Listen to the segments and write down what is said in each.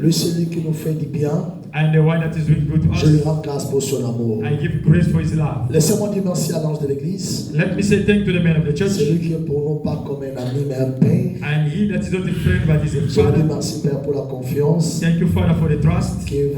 Lui, celui qui nous fait du bien, and the one that is doing good to je lui us. rends grâce pour son amour. I give grace for his love. Laissez-moi dire merci à l'ange de l'église. Let me say thank to the man of the church, Celui qui est pour nous pas comme un ami, mais un père. and he that is not a friend but is a Je vous dis father. merci, Père, pour la confiance. Thank you, Father, for the trust Que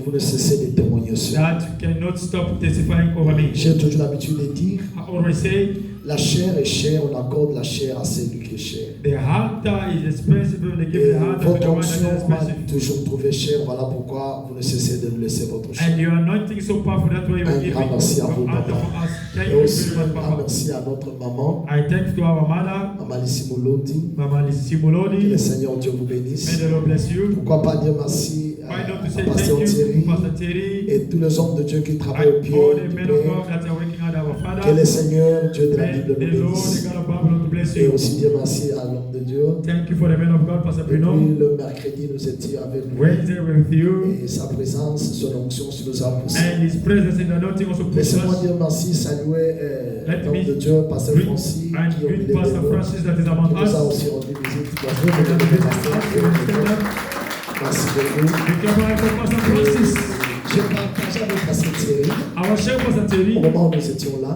vous ne cessez de témoigner sur. that you cannot stop testifying over me. J'ai toujours l'habitude de dire, I always say, la chair est chère, on accorde la chair à celui qui est cher. the heart is expensive, and they give Et the heart to votre the one that onction is m'a expensive. toujours trouvé cher, voilà pourquoi vous ne cessez de nous laisser votre chair. And your anointing is so powerful, that's why you Un are giving grand merci à vous, from out Papa. of us. Thank Et you aussi very un much, grand Papa. merci à notre maman, I thank to our mother, Maman Lissi Mouloudi. Mama Que Simoloni. le Seigneur Dieu vous May bénisse. the Lord bless you. Pourquoi pas dire merci Why not to à say Pasteur thank you Thierry to Pastor Thierry et tous les hommes de Dieu qui and travaillent au pied all du the men of Père. God that are working out our Que Father. le Seigneur Dieu de la May Bible the nous Lord, the bénisse. God of Babylon, to bless Et you. aussi dire merci à l'homme de Dieu. Thank you for the man of God, Pastor Et puis Bruno. le mercredi, nous étions avec lui. Wednesday with you, Et sa présence, son onction sur nous a poussé. and his presence in the anointing also pushes Laissez-moi us. dire merci, saluer Let l'homme me de Dieu, Pasteur greet Francis, and qui est au greet milieu de Pastor nous. Francis that is Qui among nous a us. aussi rendu visite. And the business Merci beaucoup. Be careful for Pastor Francis. J'ai partagé avec Pasteur Thierry Our chef Pastor au Thierry, moment où nous étions là.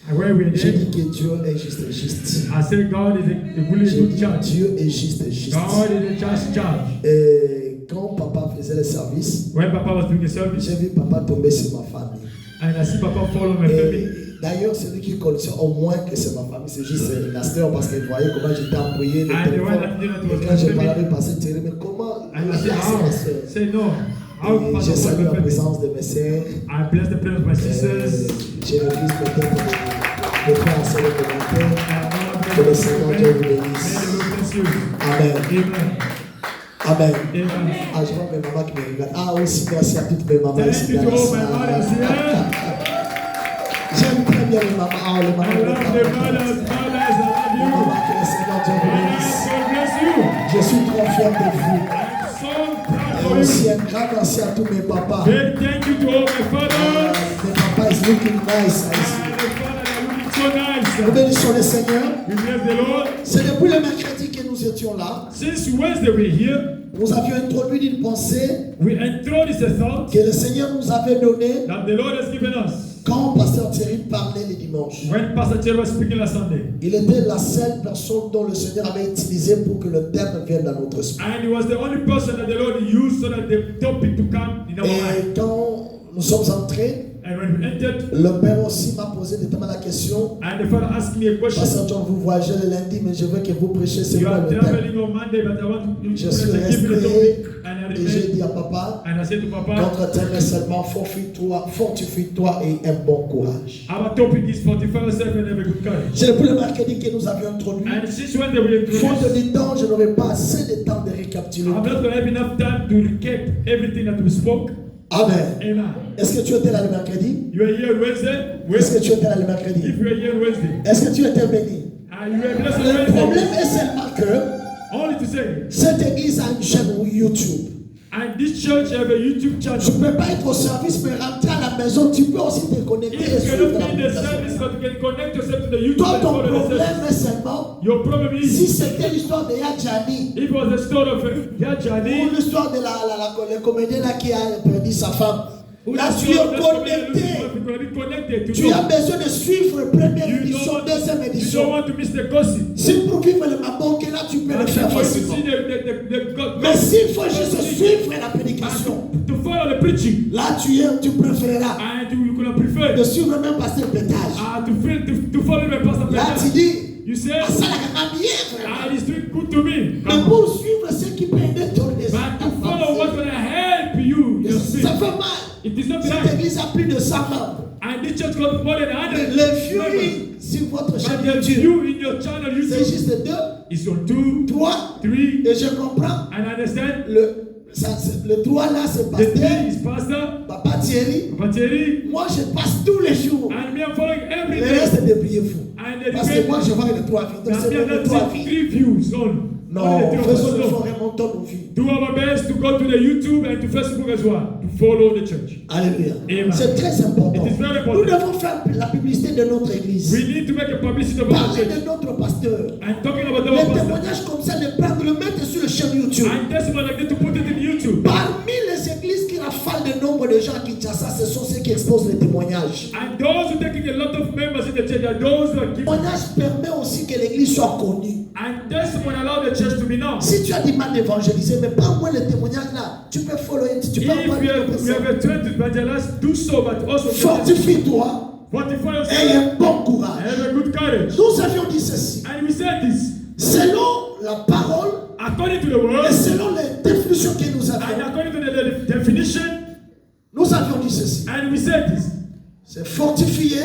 and where we are J'ai there, dit que Dieu est juste et juste. I say God is a really J'ai good dit judge. Dieu est juste et juste. God is a just judge. Et quand papa faisait le service, When Papa was doing a service, j'ai vu papa tomber sur ma famille. and I see Papa follow my Et family. d'ailleurs, celui qui connaissait au moins que c'est ma famille, c'est juste la sœur parce qu'elle voyait comment j'étais embrouillé. And the one that did not Et was quand j'ai my parlé family. avec Pasteur Thierry, mais comment And I là, say, c'est ma how? sœur. Say no. How Et Pastor j'ai salué my la family? présence de mes sœurs. I bless the prayers of my sisters. J'ai repris peut-être de frères et sœurs de mon père. And Que le Seigneur Dieu vous may bénisse. the Lord bless you. Amen. Amen. Amen. Amen. Ah, je vois mes mamans qui me regardent. Ah, aussi, merci à toutes mes mamans Thank ici. you to dans la all my salle. mothers here. J'aime très bien les mamans. Ah, les mamans. I love the mothers. Mothers, I love Les you. mamans, que le Seigneur Dieu vous bénisse. God bless you. Je suis trop fier de vous. I'm so proud Et for aussi you. un grand merci à tous mes papas. Big thank you to all my fathers. Mes papas is looking nice ici. And the fathers are looking so nice. Nous bénissons le Seigneur. We bless the Lord. C'est depuis le mercredi que nous étions là. Since Wednesday we're here, Nous avions introduit une pensée we introduced a thought que le Seigneur nous avait donnée that the Lord has given us. quand Pasteur Thierry parlait le dimanche. When Pastor Thierry was speaking last Sunday. Il était la seule personne dont le Seigneur avait utilisé pour que le thème vienne dans notre esprit. And he was the only person that the Lord used so that the topic to come in our mind. Et quand nous sommes entrés, And when we entered, le Père aussi m'a posé notamment la question. and the Father asked me a question. Pasteur John, vous voyagez le lundi, mais je veux que vous prêchiez ce You quoi are le thème. traveling on Monday, but I want to Je suis give me the resté topic. And I et j'ai remained, dit à papa, and I said to Papa, notre thème est seulement fortifie-toi et un bon courage. our topic is fortify yourself and have a good courage. C'est depuis le mercredi que nous avions introduit. And since Wednesday we Faute introduced, de temps, je n'aurai pas assez de temps de récapituler. I'm not going to have enough time to recap everything that we spoke. Amen. Amen. Est-ce que tu étais là le mercredi? You are here Wednesday. Est-ce que tu étais là le mercredi? If you are here Wednesday, Est-ce que tu étais béni? and you are blessed on Le Wednesday, problème est seulement que only to say, cette église a une chaîne YouTube. and this church have a YouTube Tu channel. ne peux pas être au service, mais rentrer à la maison, tu peux aussi te connecter et If you suivre cannot la be in the prédication. service, but you can connect yourself to the YouTube Toi, and ton follow the problème service. est seulement Your problem si is, c'était l'histoire de Yadjani it was the story of ou Yajani, l'histoire de le comédien là qui a perdu sa femme. Là, tu es connecté. Tu as besoin de suivre la première édition, deuxième You don't édition. want to miss the gossip. Si pour vivre le mambo, que là, tu peux le And faire for you to facilement. see the Mais s'il faut juste suivre la prédication, and to follow the preaching, là, tu préféreras and you could prefer de suivre même pasteur Pétage. to follow the pastor. Là, tu dis, You say, ah, ça l'a bien, vraiment. it's doing good to me. Mais pour suivre ce qui peut aider ton esprit, But to follow what's going to help you, your ça spirit. fait mal. It is not Cette right. église a plus de 100 membres. And this church got more than 100 Les vieux members. sur votre But chaîne the YouTube, view in your channel c'est YouTube juste 2, is on 2, 3, 3, et je comprends. and I understand. Le 3 là, c'est The 3 pasteur, is Pastor Papa Thierry. Papa Thierry, Moi, je passe tous les jours. and me I'm following every Le day. reste est débrouillez vous. And the Parce que moi, je vois les 3 vies. Donc, and c'est me les 3 I'm vies. 3 views on. Non, Only the three of us faisons le know. fort, remontons nos vies. Do our best to go to the YouTube and to Facebook as well to follow the church. Alléluia. Amen. C'est très important. It is very important. Nous devons faire la publicité de notre église. We need to make a publicity of our Parler church. de notre pasteur. And talking about Les our pastor. témoignages comme ça, le prendre, le mettre sur le chaîne YouTube. And testimony like that to put it expose les témoignages. And those who taking a lot of members in the church are those who are Le giving. témoignage permet aussi que l'église soit connue. And testimony allow the church to be known. Si tu as du mal d'évangéliser, mais pas moins le témoignage là, tu peux follow it, tu peux avoir If you have a trend to evangelize, do so, but also fortifie-toi fortify et yourself aie un bon courage. and have a good courage. Nous avions dit ceci. And we said this, Selon la parole according to the word, et selon les définitions que nous and avions, according to the definition, nous avions dit ceci. and we said this, C'est fortifier,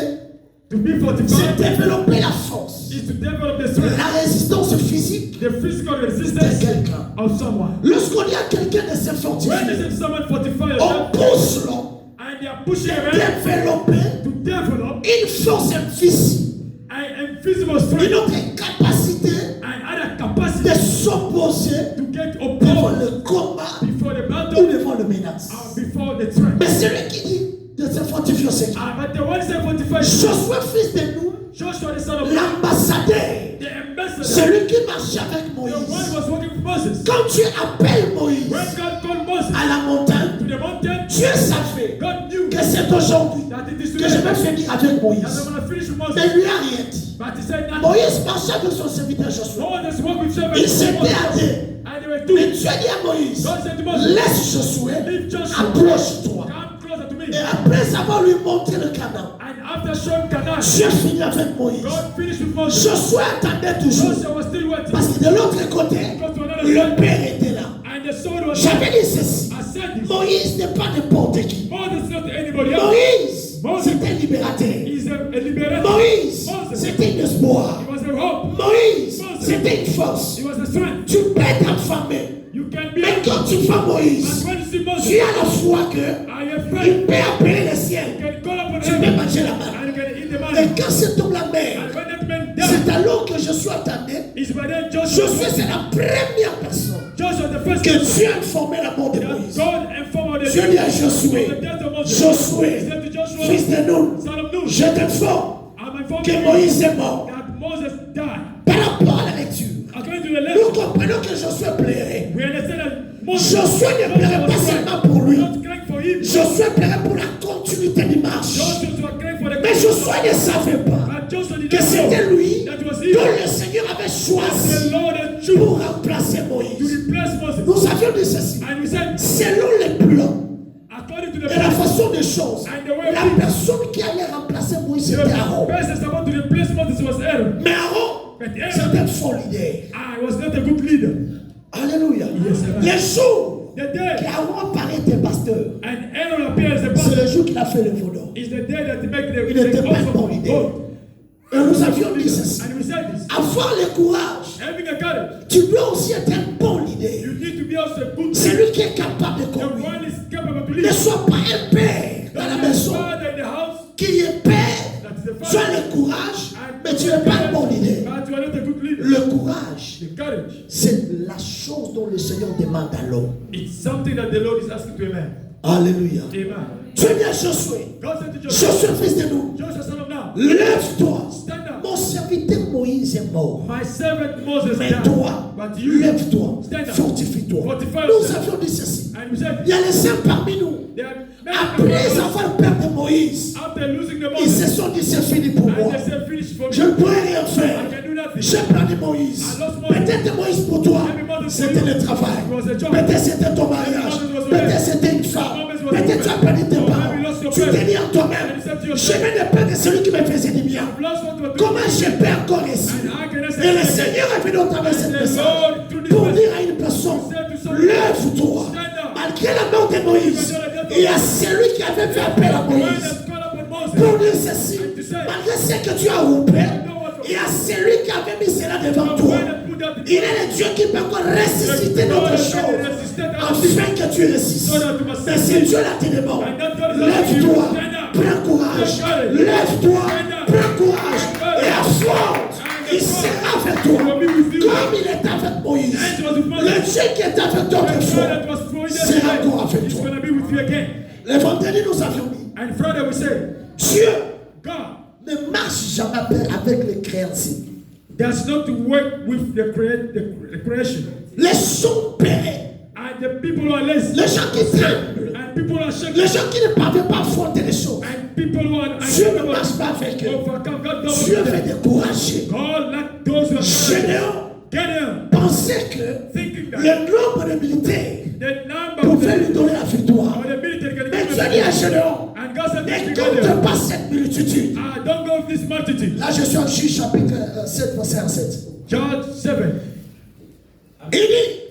to be c'est fortified développer la force, is to develop the strength, la résistance physique the physical de resistance quelqu'un. of someone. Lorsqu'on dit à quelqu'un de se When fortifier, they say someone fortify on yourself, pousse l'homme and they are pushing de around développer to develop une force physique, an invisible une strength autre capacité and other de capacity s'opposer to get devant opposed le combat before the ou battle devant le menace. or before the threat. Mais celui qui dit de se fortifier, c'est qui? But the one say fortify, Josué, fils de nous, Joshua the son of God, l'ambassadeur, the ambassador, celui qui marchait avec the one Moïse. was working with Moses. Quand tu appelles Moïse When God called Moses à la montagne, to the mountain, Dieu savait God knew que c'est aujourd'hui that it is que je vais today finir avec that Moïse. I'm going to finish with Mais Moses. il lui a rien dit. But he said nothing. Moïse marchait avec son serviteur Josué. Moses worked with servants. Il s'était à deux. And they were Mais two. Dieu dit à Moïse, God said to Moses, laisse Josué, leave Joshua, approche-toi. come closer to me. Et après avoir lui montré le Canaan, And after showing Canaan, Dieu finit avec Moïse. God finished with Moses. Josué attendait toujours. Joshua was still waiting. Parce que de l'autre côté, Go to another le side. Père était là. And the sword was J'avais dit ceci. I said this. Moïse n'est pas n'importe qui. Moses is not anybody else. Moïse, Moses. c'était libérateur. He's a liberator. Moïse, Moses. c'était un espoir. He was a hope. Moïse, Moses. c'était une force. He was a strength. Tu peux t'enfermer. You can be. Mais quand tu vois Moïse, But when you see Moses, tu as la foi que I am il faith. peut appeler le ciel. You can call upon Tu peux heaven. manger la main. And you can eat the Et man. quand cet homme la mer, And when that man died, c'est alors que je suis attendé. it's by then Joshua. Josué, c'est la première personne Joshua the first que person Dieu a informé la mort de that Moïse. God informed the Dieu dit à Josué, the death of Moses. Josué, He said to Joshua, fils de Nun, son of Nun, je t'informe I'm informed que you Moïse est mort. that Moses died. Par rapport à la lecture, According to the nous lesson, comprenons que Josué plairait. we understand that Moses Josué ne plairait pas seulement pour lui. not crying for him. Josué plairait pour la continuité du marche. Joshua was crying for the Mais Josué ne savait pas But Joshua did que not c'était know lui that was dont him. le Seigneur avait The choisi Lord had chosen pour remplacer to Moïse. replace Moses. Nous avions dit ceci. And we said, Selon les plans according to the et la plan, façon des choses, la personne qui allait remplacer Moïse, the c'était Aaron. person about to replace Moses was Aaron. Mais Aaron, But Aaron, c'était un faux leader. I was not a good leader. Alléluia. Yes, sir. Les jours The day qu'Aaron apparaît des pasteurs, and Aaron appears the c'est pastor le jour qu'il a fait le vaudor. is the day that make the Il n'était pas un offer bon of leader. God. Et nous avions dit ceci. And we said this. Avoir le courage, Having a courage, tu dois aussi être un bon leader. you need to be also a good C'est leader. lui qui est capable de The conduire. one is capable to Ne lead. sois pas un père dans la Don't be a maison father in the house qui est père. that is a Tu as father. le courage, mais tu n'es pas un bon leader. But you are not a good leader. Le courage, The courage, c'est la chose dont le Seigneur demande à l'homme. it's something that the Lord is asking to a man. Alléluia. Amen. Dieu dit à Josué, God said to Joshua, Josué fils de nous, Joshua son of Nun, lève-toi. stand up. Mon serviteur Moïse est mort. My servant Moses Mais died. toi, But you, lève-toi, stand up. fortifie-toi. Fortify Nous yourself. avions dit ceci. And we said, Il y a les saints parmi nous. there are many Après people avoir perdu Moïse, after losing the ils Moses, se sont dit c'est fini pour and moi. they said, finish for Je me. ne pourrais rien I faire. can do nothing. J'ai perdu Moïse. Peut-être Moïse pour toi, c'était le travail. Peut-être c'était ton mariage. Peut-être c'était une femme. Peut-être tu as perdu tes parents. Tu t'es dit en toi-même, je n'ai pas de celui qui me faisait du bien. Comment je peux encore ici? Et le Seigneur est venu au travers de cette message pour dire à une personne, lève-toi. Malgré la mort de Moïse, il y a celui qui avait fait appel à Moïse pour dire ceci. Malgré ce que tu as roupé, il y a celui qui avait mis cela devant toi. Il est le Dieu qui peut encore ressusciter notre chose afin que tu résistes. Mais c'est Dieu là te demande. Lève-toi, prends courage. Lève-toi, prends courage. Et affronte. Il sera avec toi. Comme il est avec Moïse. Le Dieu qui est avec toi autrefois sera encore avec He's toi. going to be with you again. Le vendredi, nous avions dit, And Friday we say, Dieu God ne marche jamais avec les créanciers. does not work with the creation. Les sons péris, And the people who are lazy. les gens qui tremblent, And people who are shaken. Les gens qui ne parviennent pas à affronter les choses. And people who are Dieu ne marche pas avec eux. overcome, God Dieu don't veut décourager. God let those who are Gédéon Gideon pensait que thinking that le nombre de militaires the number of pouvait lui donner la victoire. the military can Mais give Dieu them dit à Gédéon, and God said ne to compte Gideon, pas cette multitude. don't go with this multitude. Là, je suis en Juge chapitre 7, verset 1 7. John 7. Il dit,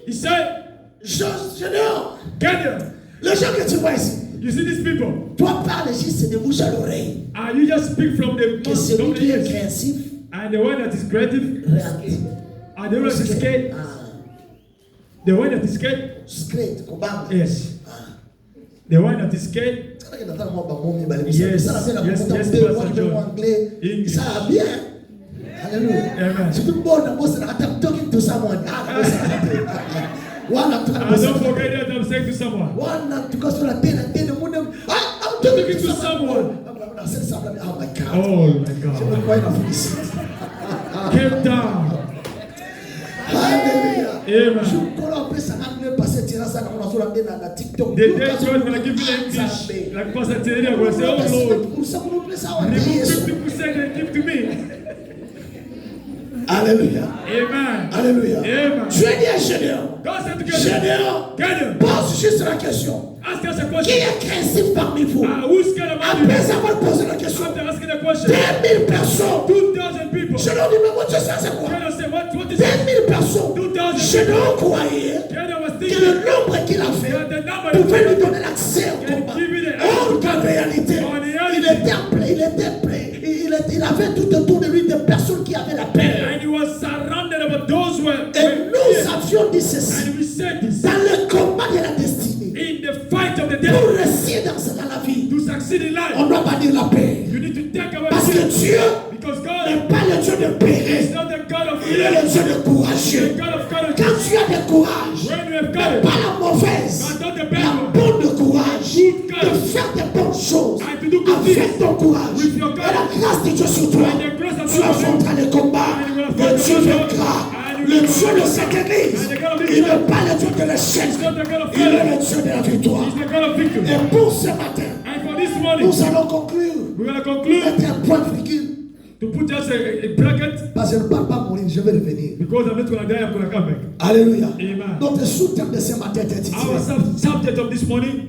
He said, Gédéon, Gideon, les gens que tu vois ici, you see these people? toi parles juste de bouche à l'oreille. You just speak from the Que mouth, celui from the qui est ears. créatif, And the one that is creative, réactif. and the one that is scared, the one that is scared, Straight, Kobanga. yes. The one that is scared, yes, Pastor John. English. Ça va bien. Hallelujah. Amen. Surtout bon, I'm talking to someone. One, I'm Don't forget that I'm saying to someone. I'm talking to someone. Oh my God. Oh my God. Came down. Hallelujah. Amen. The day God will give you the English, like Pastor Terry will say, oh Lord, remove 50% and give to me. Alléluia. Amen. Alléluia. Amen. Tu es dit à Gédéon. God said to Gédéon, Gideon, pose juste la question. ask us a Qui question. est créatif parmi vous? Who's scared about you? Après avoir posé la question, After asking the question, 2000 personnes. 2,000 people. Gédéon dit, mais moi, tu sais c'est quoi? Gideon said, what is it? 2000 personnes. 2,000 Gédéon croyait Gideon was que thinking le nombre qu'il a fait that the number pouvait lui of donner l'accès au combat. give you the Or qu'en réalité, il avait tout autour de lui des personnes qui avaient la paix. and he was surrounded about those who were Et nous avions dit ceci. and we said this Dans le combat de la destinée, in the fight of the pour devil réussir dans la vie, to succeed in life. on doit bannir la paix. You need to take away Parce que fear Dieu because God n'est pas le Dieu de is paix. not the God of Il est fear, le Dieu de the courageux. God of courage. Quand tu as du courage, When you have mais courage, pas la mauvaise, but not the la bad one, bonne courage Good de courage. faire des bonnes choses And to do good avec things ton courage. with your Et courage. la grâce de Dieu sur toi. And the grace of Tu God affronteras les combats. And you will Le affront Dieu the battle. vaincra. And you Le will Dieu de conquer. cette église, And the God of this il n'est church pas le Dieu de l'échec. is not the God of Il est failure. le Dieu de la victoire. He's the God of victory. Et pour ce matin, And for this morning, nous allons conclure. we're going to conclude Mettre un point virgule. to put just a bracket Parce que je ne parle pas mourir, je vais revenir. because I'm not going to die, I'm going to come back. Alléluia. Amen. Notre sous-thème de ce matin est intitulé Our subject of this morning,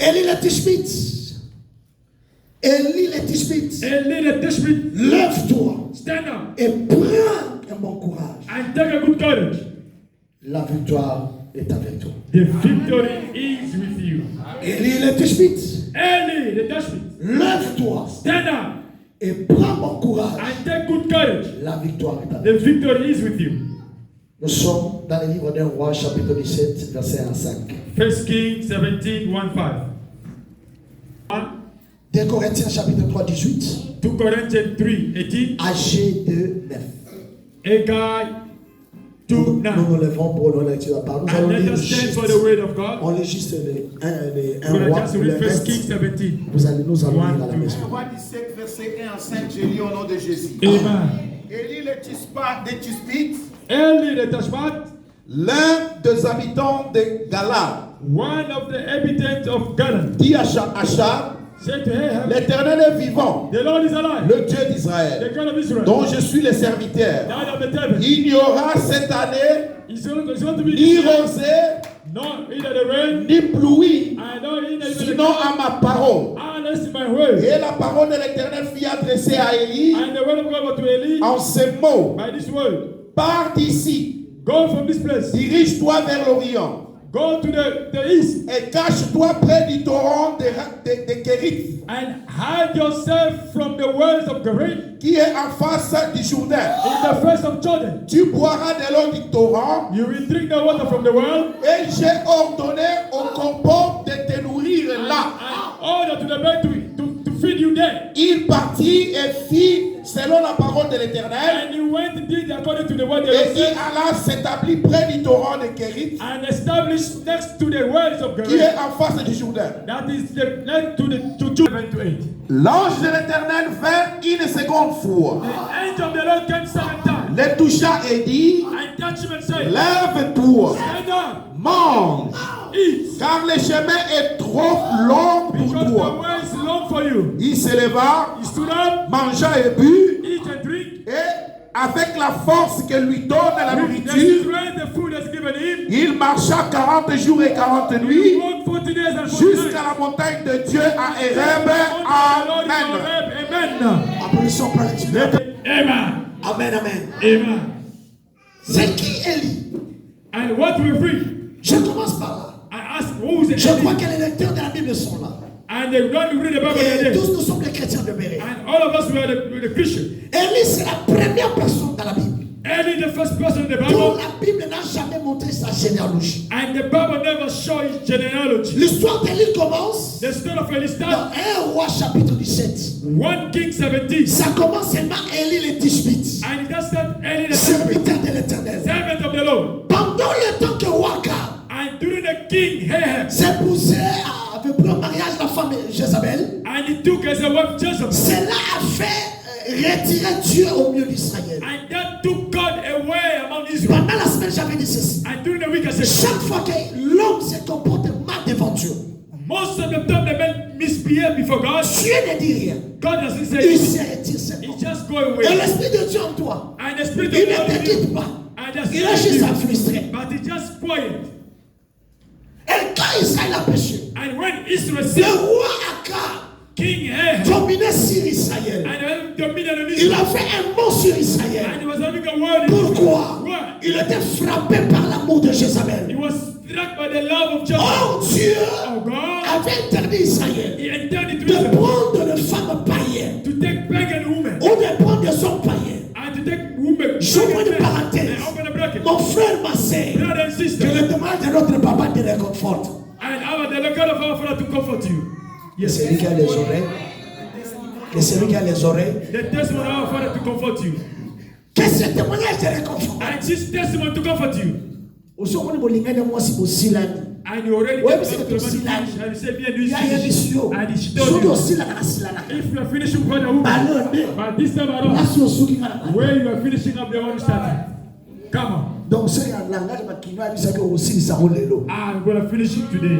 Élie le Tishbite. Élie le Tishbite. Eli the Tishbite, Lève-toi stand up et prends un bon courage. and take a good courage. La victoire est avec toi. The victory is with you. Élie le Tishbite. Eli the Tishbite, Lève-toi stand up et prends bon courage. and take good courage. La victoire est avec toi. The victory is with you. Nous sommes dans le livre d'un roi, chapitre 17, verset 1 à 5. 1 Kings 17, 1-5. 2 Corinthiens, chapitre 3, 18. 2 Corinthians 3, 18. Ag 2, 9. Haggai 2, Nous 9. nous lèvons pour la lecture de la parole. Nous allons And let lire us stand juste, for the word of God. on lit juste un We're going roi to just pour le read 1 reste. Kings 17. Nous allons lire à la 1, 2. maison. Roi 17, verset 1 à 5, je lis au nom de Jésus. Amen. Élie le Tishbite, Eli the Tishbite, l'un des habitants de Galad, one of the inhabitants of Galaad, dit à Achab, said to Ahab, l'Éternel est vivant, the Lord is alive, le Dieu the d'Israël, God of Israel, dont je suis le serviteur. God of the table. Il n'y aura cette année It's going to be ni rosée, not either the rain, ni pluie, I know in the sinon à ma parole. unless my word. Et la parole de l'Éternel fut adressée à Élie And the word of God was to Eli en ces mots. by this word. Pars d'ici, Go from this place. dirige-toi vers l'Orient Go to the east et cache-toi près du torrent de Kérit, and hide yourself from the wells of Gerit qui est en face du Jourdain. in the face of Jordan. Tu boiras de l'eau du torrent You will drink the water from the well et j'ai ordonné au corbeau de te nourrir là. and order to the bird to feed you there. Il partit et fit selon la parole de l'Éternel And he went and did according to the word of et il God alla s'établir près du torrent de Kérit and established next to the wells of qui Gerit. est en face du Jourdain. That is the next to 7 to 8. L'ange de l'Éternel vint une seconde fois, The angel of the Lord came 7 times le toucha et dit, and touched him and said, lève-toi, stand up, mange, eat, Car le chemin est trop long pour Because the toi. way is long for you. Il se leva, He stood up, mangea et but, eat and drink. et avec la force que lui donne la With the nourriture, strength the food has given him. il marcha 40 jours et 40 He nuits walked 40 days and 40 jusqu'à nights. la montagne de Dieu à Héreb. Amen. Amen. Applaudissons par le Dieu. Amen. Amen, amen. Amen. C'est qui Élie? And what we read, Je commence par là. I ask who is Je crois Eli? que les lecteurs de la Bible sont là. And they don't read the Bible Et today. tous nous sommes les chrétiens de Béret. And all of us were the Christians. Élie, c'est la première personne dans la Bible Eli, the first person in the dont Bible, la Bible n'a jamais montré sa généalogie. and the Bible never show his genealogy. L'histoire d'Élie commence The story of Eli dans starts 1 Roi chapitre 17. 1 King 17. Ça commence seulement Élie le Tishbite, And it does start Eli the serviteur de l'Éternel. servant of the Lord. Pendant le temps que Waka And during the king Ahab, s'épousait, avait pris en mariage la femme Jézabel, and he took as a wife Jezebel. cela a fait retirer Dieu au milieu d'Israël. And that took God away among Israel. Pendant la semaine, j'avais dit ceci. And during the week I said, Chaque fois que l'homme se comporte mal devant Dieu, most of the time the men misbehave before God. Dieu ne dit rien. God doesn't say Il anything. se retire seulement. He just go Et away. l'Esprit de Dieu en toi, And the Spirit il of God ne in te quitte you. pas. And just Il est juste frustré. but he just quiet. Et quand Israël a péché, And when Israel le sinned, roi Akab King Ahab dominait sur Israël. and had dominion on Il Israel, a fait un mot sur Israël. and he was having a word in Pourquoi? Why? Il était frappé par l'amour de He Jézabel. was struck by the love of Jezebel. Or Dieu Oh God, avait interdit Israël he intended to de Israel prendre une femme païenne to take pagan women ou de prendre des hommes païens. and to take women. J'ouvre une And parenthèse. open a bracket. Mon frère, ma sœur, Brother and que sister, le demande de notre papa te réconforte. and the God of our Father to comfort you. Yes, Celui qui a les oreilles, que celui qui a les oreilles, the testimony of our Father to comfort you. que ce témoignage te réconforte. And his testimony to comfort you. Aussi, on dit moi si possible. And you already Ouais, get mais c'est to que the aussi là, man and you say, bien, il y a un do issue. And she Surtout told you, aussi là, là. if you are finishing with a woman, Ballon, but this time là, around, c'est aussi qui va. where you are finishing up the one started. Come on. Donc, c'est un langage qui va dire que aussi, ça roule l'eau. I'm going to finish it today.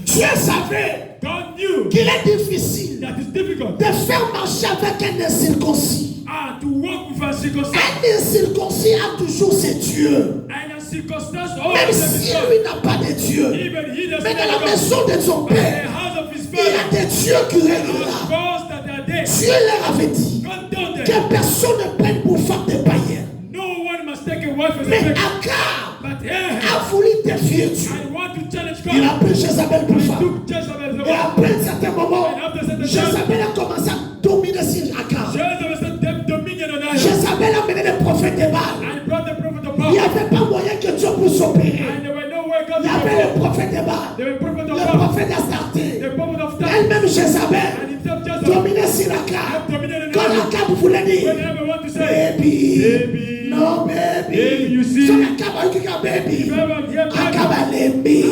Dieu savait God knew qu'il est difficile that it's difficult de faire marcher avec un incirconcis. to walk with a circumstance. Un incirconcis a toujours ses dieux. And a circumstance, all Même of them is si God. lui n'a pas de Dieu. Even he doesn't Mais dans have la God. maison de son In the père, house of his il y a father, des dieux qui règnent là. gods that are there. Dieu leur avait dit God told them, que personne ne prenne pour femme des païens. no one must take a wife as a Mais pagan. Akab But Ahab, a voulu défier Dieu. I want to challenge Il a God. pris Jézabel pour He femme. took Jezebel as a Et wife. après un certain moment, And after a certain time, Jézabel a commencé à dominer sur Akab. Jezebel said, "Them dominion on Ahab." Jézabel a mené les prophètes de Baal. And brought the prophet of Il n'y Baal. avait pas moyen que Dieu puisse opérer. And there were no way God Il y could avait le perform. prophète de Baal, There were prophet le of Baal, prophète d'Astarté, the prophet of Tyre, elle-même Jézabel and himself Jezebel. dominait sur Akab. Dominion on Quand Ahab. Akab voulait dire When Ahab want to say, baby, Baby. non Baby, baby, you see. son Akab a dit que baby, Akab a l'aimé.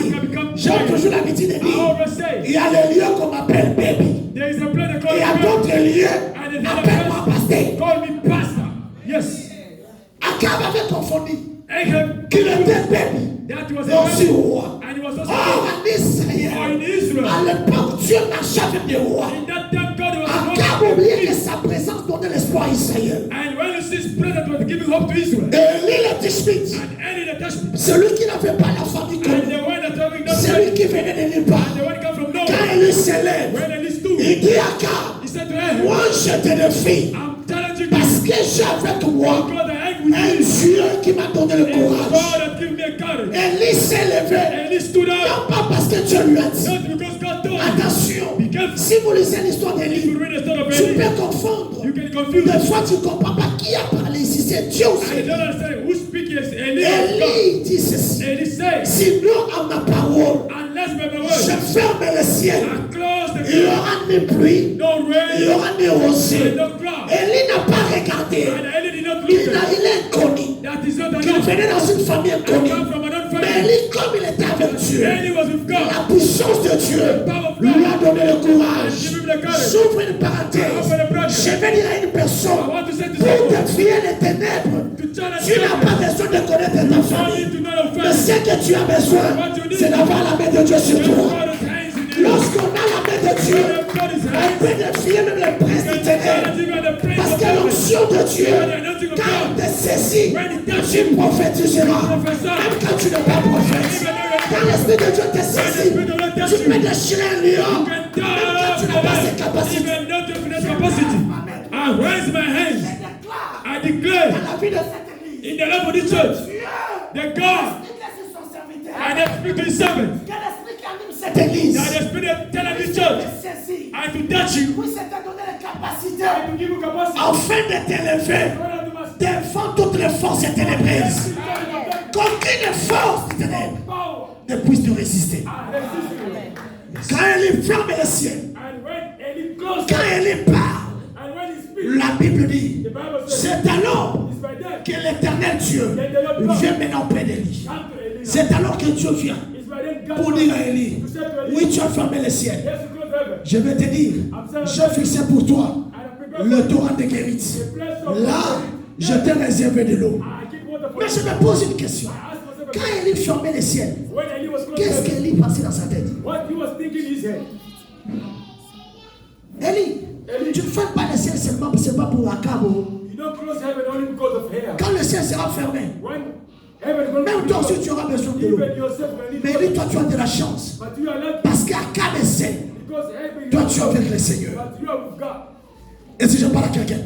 J'ai toujours l'habitude de I dire, always say, il y a des lieux qu'on m'appelle baby. there is a place they call Il y a me d'autres lieux, and another appelle-moi place pasteur. call me pastor. Yes. Akab avait confondu Ahab, qu'il était baby that was et aussi a roi. and he was also Or en or Israël, in Israel. à l'époque, Dieu marchait avec des rois. In that time, God was Akab working oubliait with que him. sa présence donnait l'espoir à Israël. And when you see his presence was giving hope to Israel, Élie le Tishbite, and Eli the Testament, celui qui n'avait pas la famille and connue, the one that having that celui faith, qui venait de Liban, and the one come from quand nowhere, Élie s'élève, when Eli stood, il dit à Akab, he said to Ahab, moi je te défie, I'm challenging parce you, que j'ai avec moi God, I am with un you. Dieu qui m'a donné le And courage. God has given me a courage. Élie s'est levé, Eli stood up, non pas parce que Dieu lui a dit. not because God told him. Attention, Be careful. si vous lisez l'histoire If d'Élie, you read the story of tu Eli, peux confondre. you can confuse. Des fois, tu ne comprends pas qui a parlé ici. C'est Dieu ou I c'est don't Élie. understand who speaking is Eli or God. Élie dit ceci. Eli says, Sinon, à ma parole, unless by my je word, ferme le ciel. I close the Il y door, aura ni pluie, no il y rain, aura ni rosée. and no cloud. Élie n'a pas regardé. And Eli did not look at Il est inconnu. that is not Il enough. venait dans une famille I inconnue. come from an Mais unfamiliar. Élie, comme il était avec Dieu, Eli was with God. la puissance de Dieu lui a donné le courage. J'ouvre une parenthèse. Je vais dire à une personne, I want to say to pour someone, défier les ténèbres, to challenge tu n'as them. pas besoin besoin de connaître ta famille. Mais ce que tu as besoin, c'est d'avoir la main de Dieu sur toi. Lorsqu'on a la main de Dieu, on peut défier même les princes des ténèbres. Parce que l'onction de Dieu, quand on te saisit, tu prophétiseras. Même quand tu n'es pas prophète. Quand l'Esprit de Dieu te saisit, tu peux déchirer un lion. Même quand tu n'as pas ces capacités. I raise my hands. I declare in the life of this church, the God and the Spirit of His servant, Cette église, that the Spirit of telling this church, I to touch you, I to give you capacity, afin de t'élever devant toutes les forces ténébreuses, qu'aucune force des ténèbres ne puisse te résister. Quand elle ferme les cieux, quand elle parle, la Bible dit, c'est alors que l'éternel Dieu vient maintenant près d'Élie. C'est alors que Dieu vient pour dire à Élie, oui, tu as fermé les cieux. Je vais te dire, j'ai fixé pour toi le torrent de Guérite. Là, je t'ai réservé de l'eau. Mais je me pose une question. Quand Élie fermait les cieux, qu'est-ce qu'Élie pensait dans sa tête? Élie, tu ne fermes pas les cieux seulement pour Akab. Quand le ciel sera fermé, même toi aussi tu auras besoin de l'eau. Mais Élie, toi tu as de la chance. Parce qu'Akab est saint. Toi tu es avec le Seigneur. Et si je parle à quelqu'un,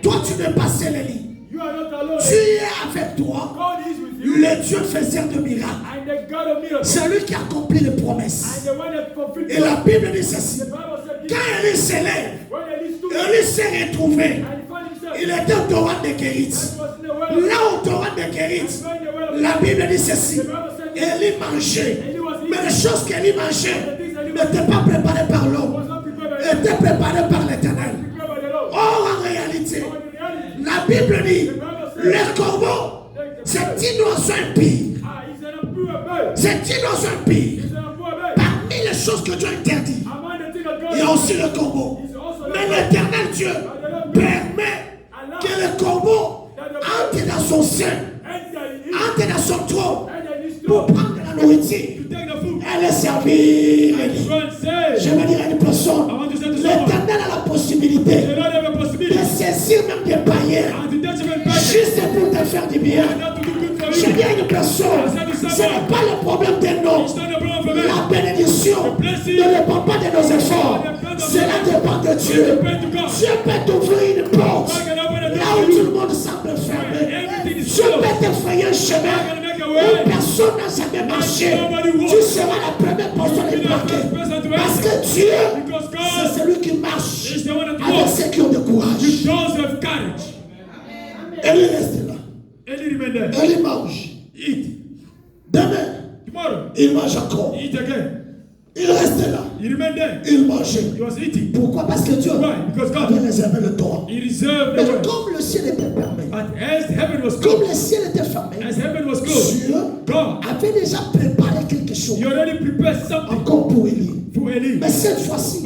toi tu n'es pas seul, Élie. Tu es avec toi. Le Dieu faiseur de miracles. C'est lui qui accomplit les promesses. Et la Bible dit ceci. Quand Élie s'élève, Élie s'est retrouvé. Il était au torrent de Guérite. Là au torrent de Guérite, la Bible dit ceci. Élie mangeait. Mais les choses qu'Élie mangeait n'étaient pas préparées par l'homme. Étaient préparées par l'Éternel. Or en réalité, la Bible dit, les corbeaux, c'est une oiseau impie. C'est une oiseau impie. Parmi les choses que Dieu interdit, il y a aussi le corbeau. Mais l'Éternel Dieu permet que le corbeau entre dans son sein, entre dans son trône, pour prendre de la nourriture. Elle est servie. Je vais dire à une personne, l'Éternel a la possibilité de saisir même des païens, juste pour te faire du bien. Je dis à une personne, ce n'est pas le problème des noms. La bénédiction ne dépend pas de nos efforts. Cela dépend de Dieu. Dieu peut t'ouvrir une porte là où tout le monde semble fermé. Dieu peut te frayer un chemin où personne n'a jamais marché. Tu seras la première personne à marquer. Parce que Dieu, c'est celui qui marche avec ceux qui ont de courage. Élie reste là. Élie mange. Demain, il mange encore. Il restait là. Il mangeait. Pourquoi? Parce que Dieu avait réservé le torrent. Mais comme le ciel était fermé, comme le ciel était fermé, Dieu avait déjà préparé quelque chose encore pour Élie. Mais cette fois-ci,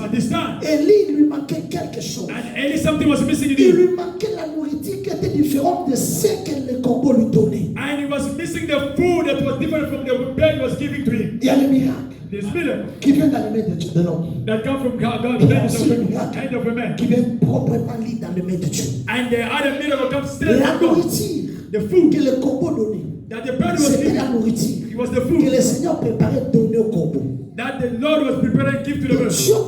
Élie lui manquait quelque chose. Il lui manquait la nourriture qui était différente de ce que le corbeau lui donnait. Il y a le miracle qui vient dans les mains de l'homme. Il y a aussi le miracle qui vient proprement lié dans les mains de Dieu. La nourriture que le corbeau donnait, c'était la nourriture que le Seigneur préparait donner au corbeau. Dieu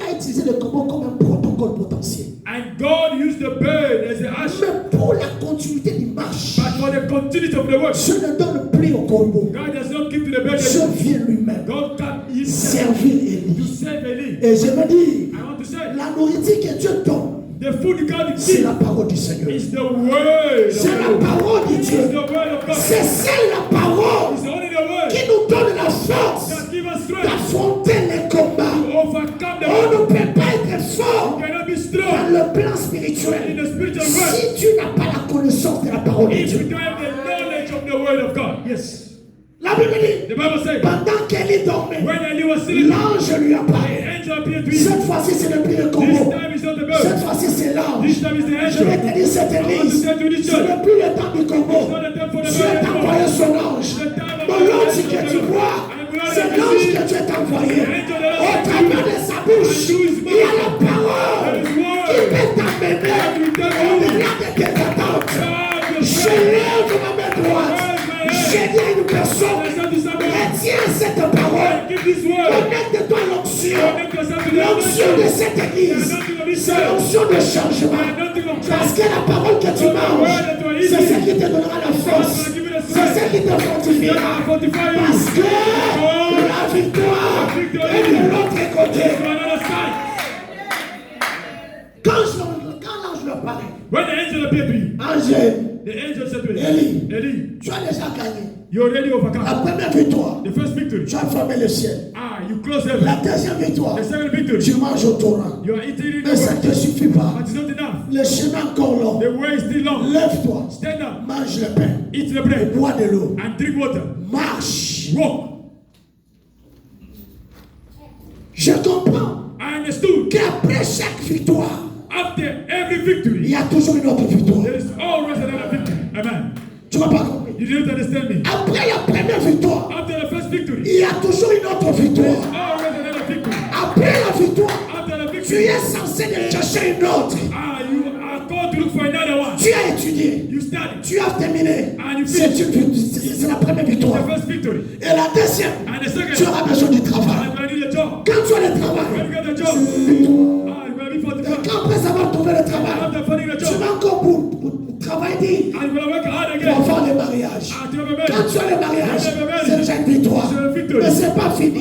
a utilisé le corbeau comme un protocole potentiel. And God used the bird as an usher. Mais pour la continuité du marche, But for the continuity of the work, Dieu ne donne plus au corbeau. God does not give to the bird. Dieu vient lui-même God can himself servir Élie. to save Eli. Et je me dis, I want to say, la nourriture que Dieu donne, the food God c'est gives la parole du Seigneur. is the word. C'est la parole de It's Dieu. the word of God. C'est celle la parole It's only the word qui nous donne la force that gives us strength d'affronter les combats. to overcome the On world. ne peut pas être fort You cannot be dans strong le plan in spirituel the spiritual world si tu n'as pas la connaissance de la parole de if you Dieu. don't have the knowledge of the word of God. Yes. La Bible dit, The Bible says, pendant qu'Élie dormait, when Eli was sleeping, l'ange lui the apparaît. angel Cette fois-ci, c'est le pire combo. Cette fois-ci, c'est l'ange. Je vais te dire cette église. Ce n'est plus le temps du combo. Dieu t'a envoyé son ange. Dans l'ange que tu vois, c'est l'ange que Dieu t'a envoyé. Au travers de sa bouche, il y a la parole qui peut t'amener au-delà de tes attentes. Je lève ma main droite. J'ai dit à une personne, retiens cette parole. Connecte-toi à l'onction. L'onction de cette église, c'est l'onction de changement. Parce que la parole que tu manges, c'est celle qui te donnera la force. C'est celle qui te fortifiera. Parce que la victoire est de l'autre côté. Quand l'ange leur paraît, Élie, tu as déjà gagné. La première victoire, tu as fermé le ciel. La deuxième victoire, tu manges au torrent. Mais ça ne te suffit pas. Le chemin est encore long. Lève-toi, mange le pain et bois de l'eau. Marche. Je comprends qu'après chaque victoire, il y a toujours une autre victoire. Tu m'as pas compris? Après la première victoire, il y a toujours une autre victoire. Après la victoire, tu es censé de chercher une autre. Tu as étudié, tu as terminé. C'est la première victoire. Et la deuxième, tu auras besoin du travail. Quand tu as le travail, c'est une victoire. Et quand après avoir trouvé le travail, tu vas encore pour travailler pour avoir le mariage. Quand tu as le mariage, c'est déjà une victoire. Mais ce n'est pas fini.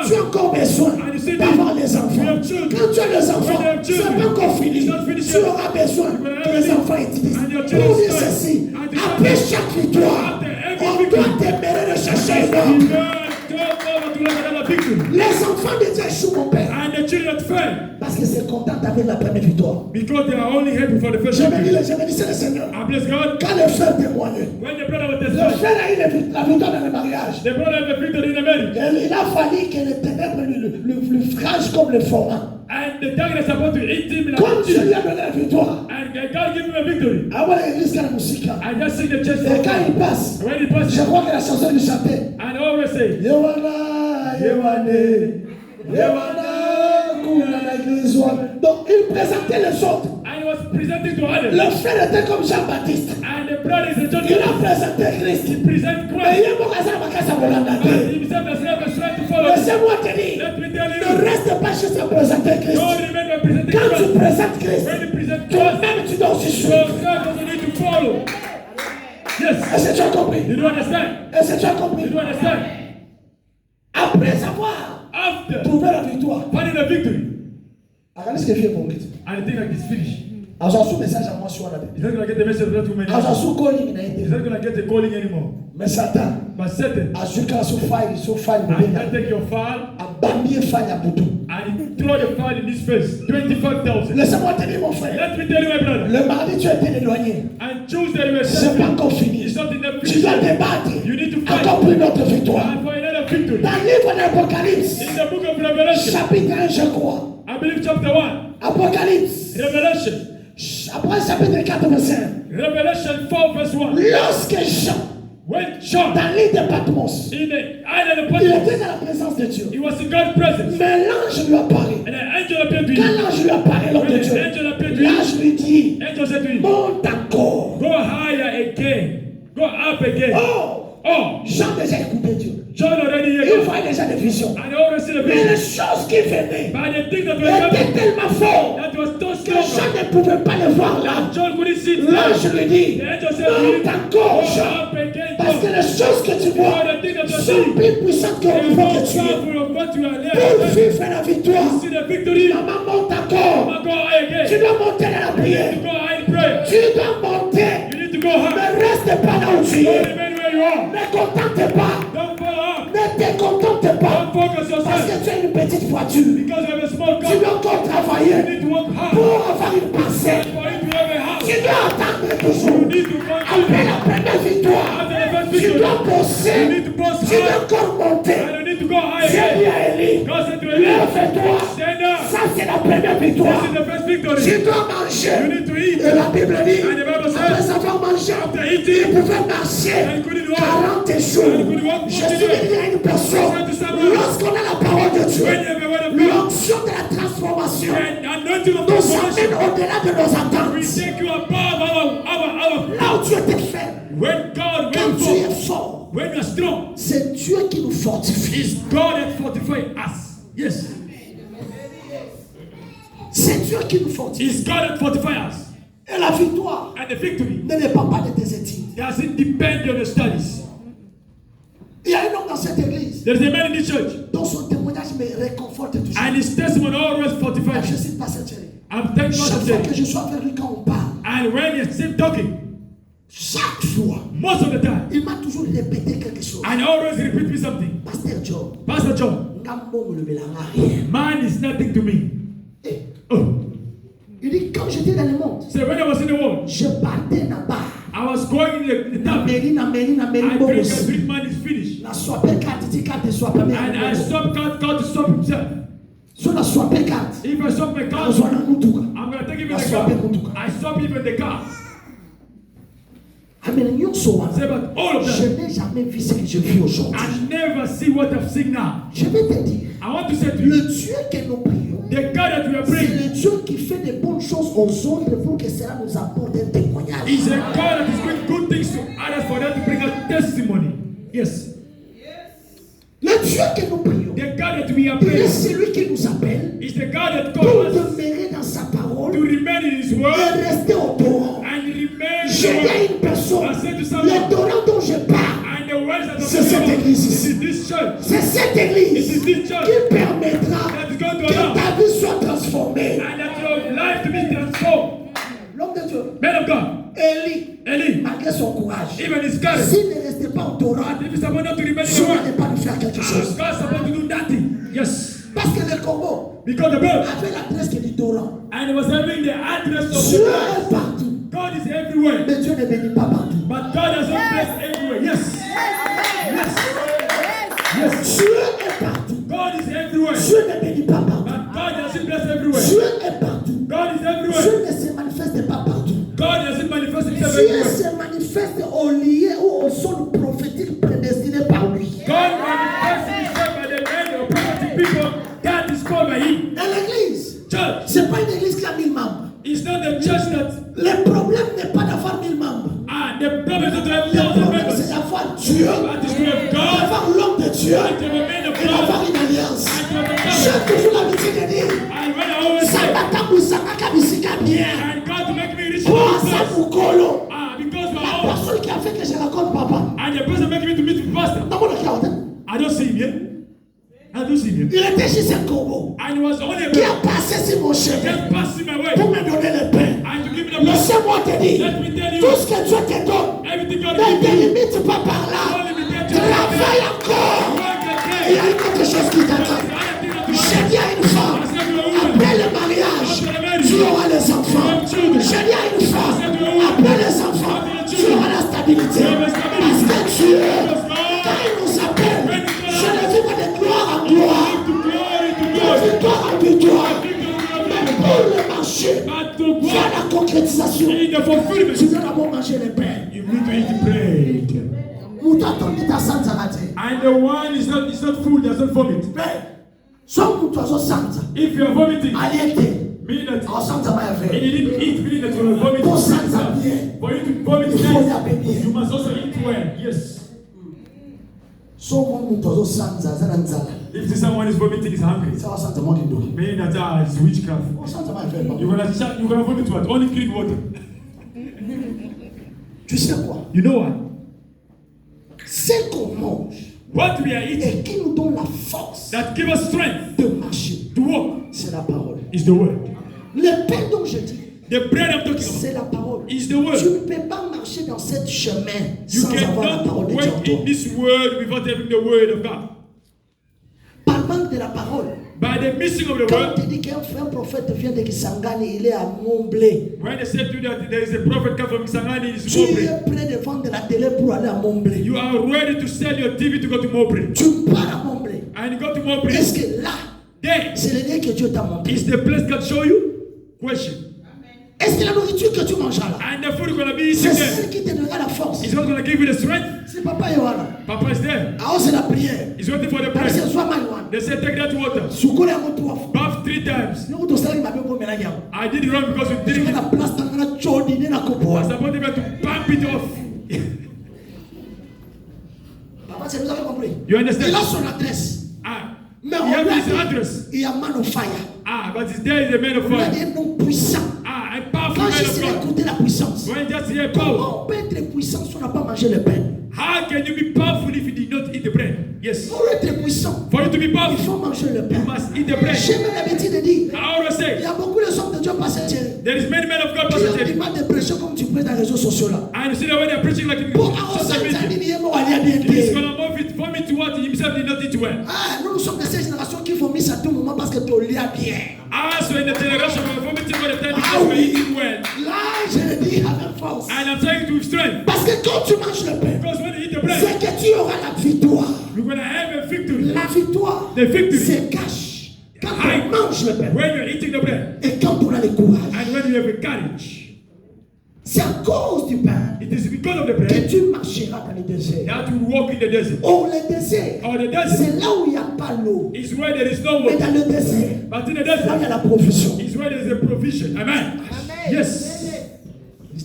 Tu as encore besoin d'avoir les enfants. Quand tu as les enfants, ce n'est pas encore fini. Tu auras besoin que les enfants utilisent. Pour dire ceci, après chaque victoire, on doit t'aimer de chercher une autre. Les enfants de Dieu échouent, mon père. Parce que c'est content d'avoir la première victoire. Je me dis, c'est le Seigneur. Quand le frère témoignait, le frère a eu la victoire dans le mariage. Il a fallu que les ténèbres le frangent comme le forain. Comme Dieu lui a donné la victoire. Avant l'église, quand la musique. Et quand il passe, je crois que la chanson lui chantait. Donc il présentait les autres. Le frère était comme Jean-Baptiste. Il a présenté Christ. Mais il est mon laissez-moi te dire, ne reste pas juste à présenter Christ. Quand tu présentes Christ, toi-même tu dois aussi suivre. Est-ce que tu as compris? Est-ce que tu as compris? Après avoir trouvé la victoire, regardez ce que fait mon rythme. As a message à moi sur la tête. Mais Satan a su qu'à ce faille, a banni faille à Boutou. Laissez-moi te dire, mon frère. Le mardi, tu as été éloigné. C'est pas encore fini. Tu dois te battre encore pour une autre victoire. Dans le livre d'Apocalypse, chapitre 1, je crois. Apocalypse. Après chapitre 4, verset 1. Lorsque Jean, dans l'île de Patmos, il était dans la présence de Dieu. Mais l'ange lui apparaît. Quand l'ange lui apparaît, l'homme de Dieu, l'ange lui dit, monte encore. Go higher again. Go up again. Oh, Jean déjà écouté Dieu. Il voyait déjà des visions. Mais les choses qui venaient étaient tellement fortes que Jean ne pouvait pas les voir là. L'ange lui dit, monte encore Jean. Parce que les choses que tu vois sont plus puissantes que le niveau que tu es. Pour vivre la victoire, maman monte encore. Tu dois monter dans la prière. Tu dois monter. Ne reste pas là où tu es. Ne contente pas. Ne te contente pas. Parce que tu as une petite voiture. Tu dois encore travailler pour avoir une pensée. Tu dois attendre toujours. Après la première victoire, tu dois bosser. Tu dois encore monter. Dieu dit à Élie, God said to Eli, lève-toi. stand up. Ça, c'est la première victoire. This is the first victory. Tu dois manger. You need to eat. Et la Bible dit, And the Bible says, après avoir mangé, after il eating, pouvait marcher and he couldn't walk. 40 jours. And he couldn't walk. Je suis venu à une personne. Lorsqu'on a la parole de Dieu, When you have a word of God, l'onction de la transformation and anointing of nous amène transformation, au-delà de nos we attentes. take you above our. Là où tu étais faible, When God quand went tu es forth, fort, when you are strong, c'est Dieu qui nous fortifie. it's God that fortifies us. Yes. C'est Dieu qui nous fortifie. It's God that fortifies us. Et la victoire And the victory ne dépend pas de tes études. doesn't depend on your studies. Il y a un homme dans cette église There's a man in this church, dont son témoignage me réconforte toujours. and his testimony always fortifies Je me. cite pas cette série. I'm thankful Chaque to fois say. que je suis avec lui quand on parle, And when he's still talking, chaque fois, most of the time, il m'a toujours répété quelque chose. and always repeat me something. Pasteur Joe, Pastor John, man is nothing to me. Eh, Oh. il dit quand j'étais dans le monde, So when I was in the world, je partais là-bas. I was going in the town. Na meri I bon drink aussi. and drink, man is finished. Na sope carte, ti carte sope me. And I stop God to stop himself. So na sope carte. If I stop my Na car, zo na mutuka. I'm going to take even I the stop car. it. I stop even the car. Amen. Nyonso wana. Say, but all of Je them, n'ai jamais vu ce que je vis aujourd'hui. I never see what I've seen now. Je vais te dire, I want to say to you, le Dieu que nous prions, the God that we are c'est praying le Dieu qui fait de bonnes choses aux autres pour que cela nous apporte un témoignage. is a God that is doing good things to others for them to bring us testimony. Yes. Le Dieu que nous prions, The God that we are il est praying celui qui nous appelle is the God that pour calls us demeurer dans sa to parole remain in His et word rester au torrent. and remain in J'ai the dit à word. une personne, I said to someone, le torrent dont je parle, and the words that C'est cette église ici. it is this church c'est cette It église is this church qui permettra that is going to que allow ta vie soit transformée. and that your life to be transformed. L'homme de Dieu, Man of God, Eli, malgré son courage, even his courage, s'il ne restait pas au torrent, if he's about not to remain in Dieu the word, n'allait pas lui faire quelque chose. God's about to do nothing. Yes. Parce que le Congo Because the bird, avait l'adresse du torrent. and he was having the address of Dieu the est bird. partout. God is everywhere. Mais Dieu ne bénit pas partout. But God has a place everywhere. Yes. Yes. Yes. Dieu est partout. God is everywhere. Dieu ne bénit pas partout. But God has a place everywhere. Dieu est partout. God is everywhere. Dieu ne se manifeste pas partout. God doesn't manifest himself Dieu everywhere. se manifeste au lieu ou au son prophétique prédestiné par lui. God manifests himself by the man of prophetic people that is called by him. Dans l'église, Church. c'est pas une église qui a 1000 membres. It's not the church that Le problème n'est pas d'avoir 1000 membres. the problem is not to have Le thousand problème, members. c'est d'avoir Dieu, But it's to have God d'avoir l'homme de Dieu and to have a man of et d'avoir God une alliance. and to have a J'ai covenant. toujours l'habitude de dire, And when I always say, Sabata Moussaka Bisika bien. and God to make me rich in Pour all ça, place. Mukolo. Because we're La all personne qui a fait que je raconte papa. and the person making me to meet with pastor. Dans mon account, I don't see him here. I don't see him. il était chez un Congo And he was only a qui man a passé sur mon chemin just passing my way pour me donner le pain. and to give me the blessing. Laissez-moi te dire, Let me tell you, tout ce que Dieu te donne, everything God ne te gives you, limite pas par là. don't limit it to Travaille encore. work Il y again. a quelque chose qui t'attend. J'ai dit à une femme, après le mariage, tu auras les enfants. J'ai dit à une femme, après les enfants, tu auras la stabilité. Parce que Dieu, quand il nous appelle, je le vis de gloire en gloire, To glory, to de glory. victoire en victoire. Mais pour le marché, But to vers God, la concrétisation, in the fulfillment, tu dois d'abord manger le pain. you need to eat bread. Mutatonde ta sanza kate. And the one is not food, does not vomit. So mtu azosanza, If you are vomiting, aliete, meaning that asanza and mayave. you didn't eat, meaning that you are vomiting. Pour sanza bien. For you to vomit Il faut nice, la bénir. you must also eat well. Yes. So mtu azosanza zana nzala. If someone is vomiting, is hungry. Sawa sanza mwa kidogo. Meaning that it's witchcraft. Asanza mayave. You're gonna vomit what? Only clean water. Tu sais quoi? You know what? Ce qu'on mange What we are eating et qui nous donne la force that give us strength de marcher, to walk c'est la parole. is the word. Le pain dont je dis, The bread I'm talking about c'est la parole. is the Tu word. ne peux pas marcher dans ce chemin You sans avoir la cannot parole de Dieu en walk toi. in this word without having the word of God. Par manque de la parole. By the missing of the Quand on word, te dit qu'un frère prophète vient de Kisangani, il est à Montblé. when they said to you that there is a prophet come from Kisangani, it's Tu Mobre. es prêt de vendre la télé pour aller à Montblé. You are ready to sell your TV to go to Mobre. Tu pars à Montblé. And you go to Mobre. Est-ce que là, where C'est le lieu que Dieu t'a montré. is the place God show you? Question. Est-ce que la nourriture que tu mangeras là, And the food you're going to be c'est eating there, celle qui te donnera la force? is not going to give you the strength. Si papa est là, Papa is there. ah, c'est la prière. He's waiting for the Parce que prayer. soit mal loin. They say take that water. Soukoule à mon toit. Bath 3 times. Nous, nous savons que ma belle pour mélanger. I did it wrong because you Tu didn't. mets la place dans la chaude, dans la coupe. I was supposed to pump it off. Papa, c'est vous avez compris. You understand? Il a son adresse. Ah, Mais he on have lui a his dit, address. il y a man of fire. Ah, but there is a man of Il y a fire. des noms puissants. Ah, a powerful Quand man je of sais God. écouter la puissance, When you just hear power, comment on peut être puissant si on n'a pas mangé le pain? how can you be powerful if you did not eat the bread? Yes. Pour être puissant, For you to be il powerful, faut manger le pain. you must eat the bread. J'ai même l'habitude de dire, I always il say, y a beaucoup de hommes de Dieu passés there is many men of God qui ont du passing. mal de prêcher comme tu prêches dans les réseaux sociaux là. And you see the way they're preaching like in Pour social arroser media. les amis, aller à bien He's dire. gonna vomit to what himself did not eat well. Ah, nous sommes de cette génération qui vomissent à tout moment parce que tu lis bien. Ah, so in the generation we're vomiting all the time Ah because we're oui. eating well. Là, je le dis avec force. And I'm saying it with strength. Parce que quand tu manges le pain, Because when you eat the bread, c'est que tu auras la victoire. you're gonna have a victory. La victoire The victory. se cache quand on mange le pain When you're eating the bread et quand on a le courage. and when you have the courage. C'est à cause du pain It is because of the que bread tu marcheras dans le désert. that you walk in the desert. Oh, le désert, Or the desert c'est là où il n'y a pas l'eau. is where there is no Mais water. dans le désert, But in the là où il y a desert la provision. is where there is a provision. Amen. Yes.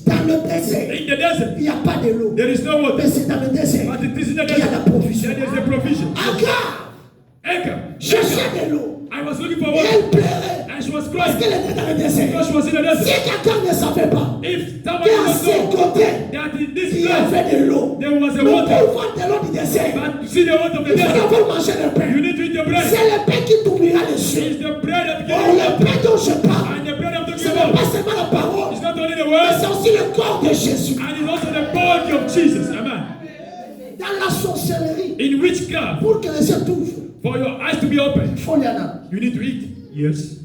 Dans le désert, In the desert, il n'y a pas de l'eau. there is no Mais water. c'est dans le désert But it is in the qu'il y a la desert provision. that there is a provision. Agar Acre. cherchait de l'eau. I was looking for Et water. elle pleurait And she was parce crying qu'elle était dans le désert. because she was in the Si desert. quelqu'un ne savait pas If somebody qu'à does ses know côtés, that in this il y place avait de l'eau. there was a Mais water, pour voir de l'eau du désert, but to see the water of the il faut desert, d'abord manger le pain. you need to eat the bread. C'est le pain qui t'ouvrira les yeux. It's the bread that Oh, gives you le pain dont je parle, and the bread I'm ce talking n'est about. pas seulement la parole, It's not only the mais word, c'est aussi le corps de Jésus. and it's also the body of Jesus. Amen. Dans la sorcellerie, In witchcraft, pour que les yeux t'ouvrent, for your eyes to be open, il faut y aller. you need to eat. Yes.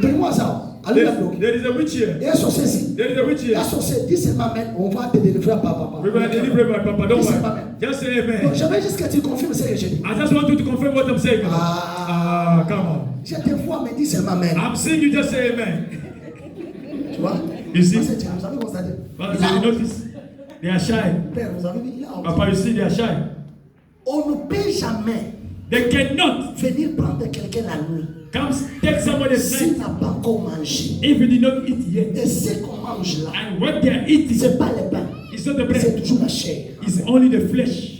Donne-moi ça. Allez la bloquer. There is a witch here. Il y a un sorcier ici. There is a witch here. La sorcière dit c'est ma mère, on va te délivrer à papa. We're going to deliver my papa. Don't Dis c'est worry. ma mère. Just say Donc, amen. j'aimerais juste que tu confirmes ce que j'ai dit. I just want you to confirm what I'm saying. Ah, come on. Je te vois, mais dis c'est ma mère. I'm saying you just say amen. Tu vois? You see? Parce que vous avez constaté. But Là, you notice, they are shy. Père, vous avez vu là. Papa, you see, they are shy. On ne peut jamais They cannot venir prendre quelqu'un la nuit come take somebody's s'il night n'a pas encore mangé. if you did not eat yet. Et ce qu'on mange là, And what they are eating c'est pas le pain, is not the c'est bread, toujours la chair. it's only the flesh.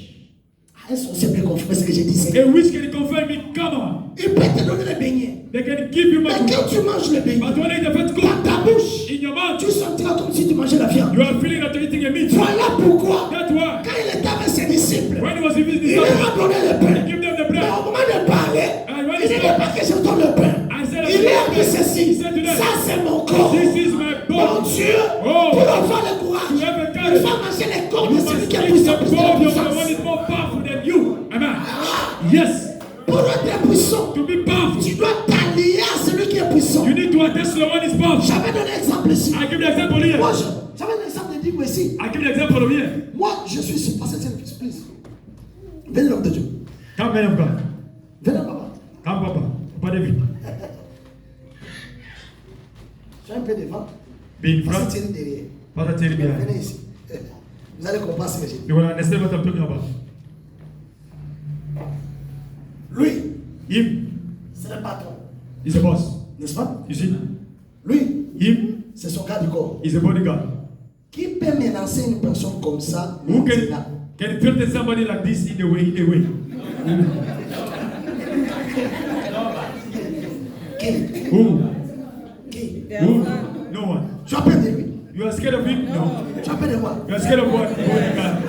Est-ce qu'on sait bien confirmer ce que j'ai dit? C'est A witch can confirm it, come on. il peut te donner le beignet. They can give you Mais money. quand tu manges le beignet, But when you eat the fat dans goat ta bouche, in your mouth, tu sentiras comme si tu mangeais la viande. you are feeling that you're eating a meat. Voilà pourquoi, That's why, quand il était avec ses disciples, when he was with his il leur disciples, a donné le he pain. gave them the Mais bread. au moment de parler, And when il he ne dit pas spoke, que je donne le pain. I said, Il leur dit ceci, He said to them, ça c'est mon corps. this is my Mon body. Dieu, Oh. pour avoir le courage, You have a il courage. faut manger les corps You de celui must qui est eat puissant, the plus de la body of the one puissance. is more powerful than you. Amen. Yes. Pour être puissant, To be powerful, tu dois t'allier à celui qui est puissant. you need to attach to the one is powerful. J'avais donné un exemple ici. I give the example here. Moi, j'avais un exemple de dire ici. I give the example here. Moi, je suis ici. Passez cette please. Venez l'homme de Dieu. Come, man of God. Venez, papa. Come, Papa. Papa David. Sois un peu devant. Be in front. Passez Thierry derrière. Pastor Thierry behind. Venez ici. Vous allez comprendre ce que j'ai dit. You will understand what I'm talking about. Lui, Him c'est le patron. is the boss. N'est-ce pas? You see? Lui, Him c'est son gars du corps. is the bodyguard. Qui peut menacer une personne comme ça? Who maintenant? can threaten somebody like this in a way? Qui? Who? Qui? Who? No one. Tu as peur de lui? You are scared of him? No. Tu as peur de moi? You are scared of what? Bodyguard.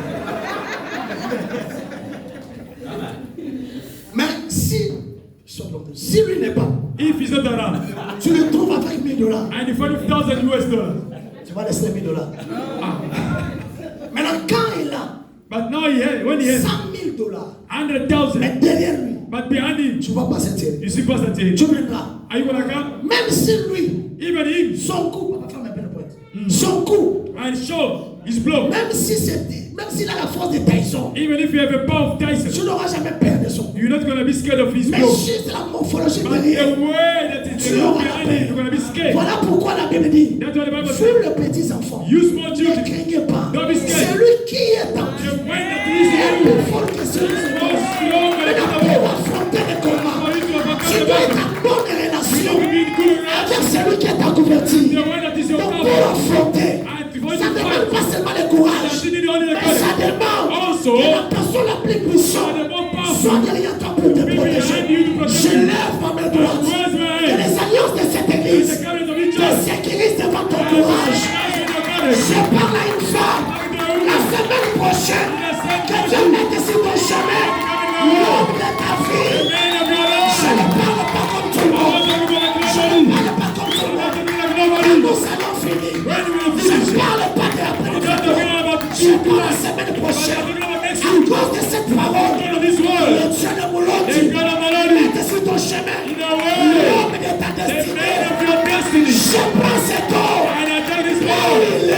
Mais si lui n'est pas, If he's not around, tu le trouves avec $1000. and you find $1,000, Tu vas laisser $1000. Maintenant, quand il a but now when he has $100,000, 100,000, mais derrière lui, but behind him, tu vas passer Thierry. you see Pastor Thierry. Tu viendras. Are you gonna come? Même si lui, Even him, son coup, papa, ferme un peu le pointe. Son coup, and show his blow. même si c'est même s'il a la force de Tyson, Even if you have a power of Tyson, tu n'auras jamais peur de son. you're not going to be scared of his Mais blow. juste la morphologie But the derrière. way that is Tu auras behind it, you're going to be scared. Voilà pourquoi la Bible dit, That's what the Bible fuis says. les petits enfants. You small Ne children, craignez pas. don't be scared. Celui qui est en The vous way that est is in plus you, fort que celui qui est en more vous. strong Mais than la the pour other. affronter les combats, For you to tu overcome the dois être battle, en bonne you relation have to be in good avec relations. celui qui est en couverture. The way that is your Donc pour power. affronter, And for you ça to ne demande fight, pas seulement le courage, you need only the mais ça courage. demande Also, que la personne la plus puissante the more powerful, soit derrière toi pour te be behind protéger. you to protect Je you. lève ma main droite. Where's my Que hand? les alliances de cette The église courage of each te other. sécurisent devant ton courage. Je parle à une femme. La semaine prochaine, que Dieu mette sur ton chemin l'homme de ta vie. Je ne parle pas comme tout le monde. Je ne parle pas comme tout le monde. Quand nous allons finir, je ne parle pas de la prédication. Je parle la semaine prochaine. À cause de cette parole, le Dieu de Moulodi mette sur ton chemin l'homme de ta destinée. Je prends cet homme. Là où il est,